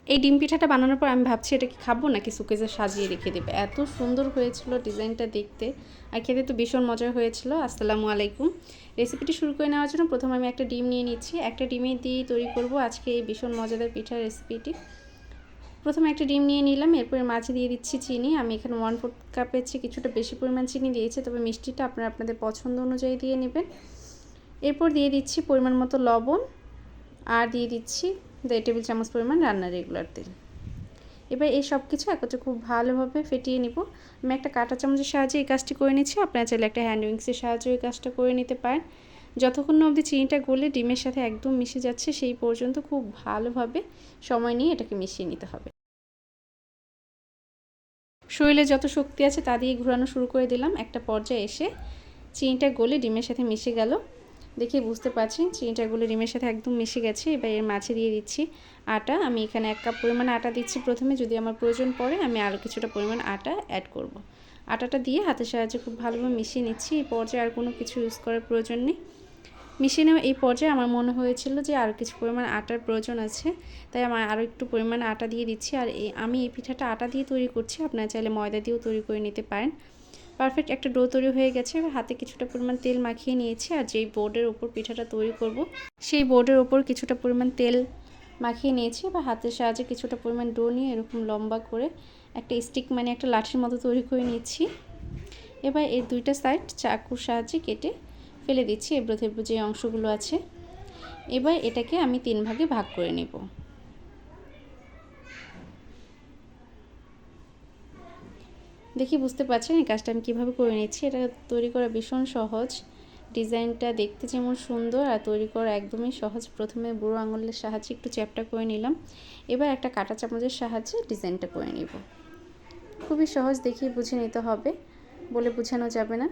এই ডিম পিঠাটা বানানোর পর আমি ভাবছি এটা কি খাবো নাকি সুকেজে সাজিয়ে রেখে দেবে। এত সুন্দর হয়েছিল ডিজাইনটা দেখতে, আর খেতে তো ভীষণ মজার হয়েছিল। আসসালামু আলাইকুম। রেসিপিটি শুরু করে নেওয়ার জন্য প্রথমে আমি একটা ডিম নিয়ে নিচ্ছি। একটা ডিমে দিয়ে তৈরি করব আজকে এই ভীষণ মজাদার পিঠার রেসিপিটি। প্রথমে একটা ডিম নিয়ে নিলাম, এরপরে মাঝে দিয়ে দিচ্ছি চিনি। আমি এখানে 1/4 কাপের চেয়ে কিছুটা বেশি পরিমাণ চিনি দিয়েছি, তবে মিষ্টিটা আপনারা আপনাদের পছন্দ অনুযায়ী দিয়ে নেবেন। এরপর দিয়ে দিচ্ছি পরিমাণ মতো লবণ, আর দিয়ে দিচ্ছি 1.5 টেবিল চামচ পরিমাণ রান্নার রেগুলার তেল। এবার এই সব কিছু একত্রে খুব ভালোভাবে ফেটিয়ে নিব। আমি একটা কাঁটা চামচের সাহায্যে এই কাজটি করে নিচ্ছি, আপনারা চাইলে একটা হ্যান্ড উইংসের সাহায্যে এই কাজটা করে নিতে পারেন। যতক্ষণ না অবধি চিনিটা গলে ডিমের সাথে একদম মিশে যাচ্ছে সেই পর্যন্ত খুব ভালোভাবে সময় নিয়ে এটাকে মিশিয়ে নিতে হবে। শরীরে যত শক্তি আছে তা দিয়ে ঘোরানো শুরু করে দিলাম। একটা পর্যায়ে এসে চিনিটা গলে ডিমের সাথে মিশে গেল। দেখে বুঝতে পারছি চিনিটা গলে ডিমের সাথে একদম মিশে গেছে। এবার এর মাঝে দিয়ে দিচ্ছি আটা। আমি এখানে 1 কাপ পরিমাণ আটা দিচ্ছি প্রথমে, যদি আমার প্রয়োজন পড়ে আমি আরও কিছুটা পরিমাণ আটা অ্যাড করব। আটাটা দিয়ে হাতের সাহায্যে খুব ভালোভাবে মিশিয়ে নিচ্ছি। এই পর্যায়ে আর কোনো কিছু ইউজ করার প্রয়োজন নেই। মিশিয়ে নেওয়া এই পর্যায়ে আমার মনে হয়েছিল যে আরও কিছু পরিমাণ আটার প্রয়োজন আছে, তাই আমি আরও একটু পরিমাণ আটা দিয়ে দিচ্ছি। আর আমি এই পিঠাটা আটা দিয়ে তৈরি করছি, আপনারা চাইলে ময়দা দিয়েও তৈরি করে নিতে পারেন। পারফেক্ট একটা ডো তৈরি হয়ে গেছে। এবার হাতে কিছুটা পরিমাণ তেল মাখিয়ে নিয়েছি, আর যেই বোর্ডের ওপর পিঠাটা তৈরি করব সেই বোর্ডের ওপর কিছুটা পরিমাণ তেল মাখিয়ে নিয়েছি। এবার হাতের সাহায্যে কিছুটা পরিমাণ ডো নিয়ে এরকম লম্বা করে একটা স্টিক মানে একটা লাঠির মতো তৈরি করে নিচ্ছি। এবার এর দুইটা সাইড চাকুর সাহায্যে কেটে ফেলে দিচ্ছি এবড়ো থেবড়ো যে অংশগুলো আছে। এবার এটাকে আমি 3 ভাগে ভাগ করে নেব। দেখি বুঝতে পারছেন এই কাজটা আমি কীভাবে করে নিচ্ছি। এটা তৈরি করা ভীষণ সহজ, ডিজাইনটা দেখতে যেমন সুন্দর আর তৈরি করা একদমই সহজ। প্রথমে বুড়ো আঙুলের সাহায্যে একটু চ্যাপটা করে নিলাম, এবার একটা কাঁটা চামচের সাহায্যে ডিজাইনটা করে নিব। খুবই সহজ, দেখিয়ে বুঝে নিতে হবে, বলে বোঝানো যাবে না।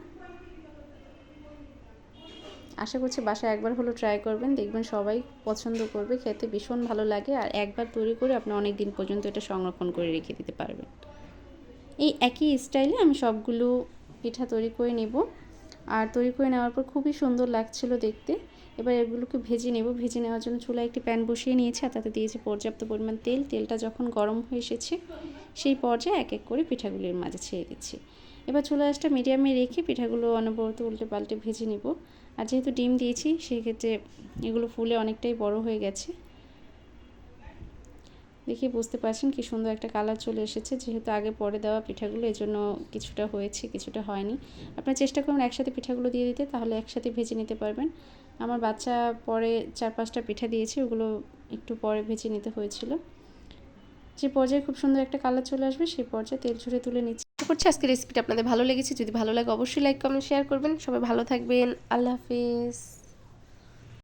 আশা করছি বাসায় একবার হলো ট্রাই করবেন, দেখবেন সবাই পছন্দ করবে, খেতে ভীষণ ভালো লাগে। আর একবার তৈরি করে আপনি অনেক দিন পর্যন্ত এটা সংরক্ষণ করে রেখে দিতে পারবেন। এই একই স্টাইলে আমি সবগুলো পিঠা তৈরি করে নেব। আর তৈরি করে নেওয়ার পর খুবই সুন্দর লাগছিল দেখতে। এবার এগুলোকে ভেজে নেব। ভেজে নেওয়ার জন্য চুলায় একটি প্যান বসিয়ে নিয়েছি, আর তাতে দিয়েছি পর্যাপ্ত পরিমাণ তেল। তেলটা যখন গরম হয়ে এসেছে সেই পর্যায়ে এক এক করে পিঠাগুলির মাঝে ছেড়ে দিচ্ছি। এবার চুলা আঁচটা মিডিয়ামে রেখে পিঠাগুলো অনবরত উল্টে পাল্টে ভেজে নেব। আর যেহেতু ডিম দিয়েছি সেই ক্ষেত্রে এগুলো ফুলে অনেকটাই বড় হয়ে গেছে। দেখি বুঝতে পারছেন কি সুন্দর একটা কালার চলে এসেছে। যেহেতু আগে পরে দেওয়া পিঠাগুলো, এজন্য কিছুটা হয়েছে কিছুটা হয়নি। আপনারা চেষ্টা করুন একসাথে পিঠাগুলো দিয়ে দিতে, তাহলে একসাথে ভেজে নিতে পারবেন। আমার বাচ্চা পরে 4-5টা পিঠা দিয়েছে, ওগুলো একটু পরে ভেজে নিতে হয়েছিল। যে পর্যায়ে খুব সুন্দর একটা কালার চলে আসবে সেই পর্যায়ে তেল ঝরে তুলে নিচ্ছি। আশা করছি আজকের রেসিপিটা আপনাদের ভালো লেগেছে। যদি ভালো লাগে অবশ্যই লাইক কমেন্ট শেয়ার করবেন। সবাই ভালো থাকবেন। আল্লাহ হাফেজ।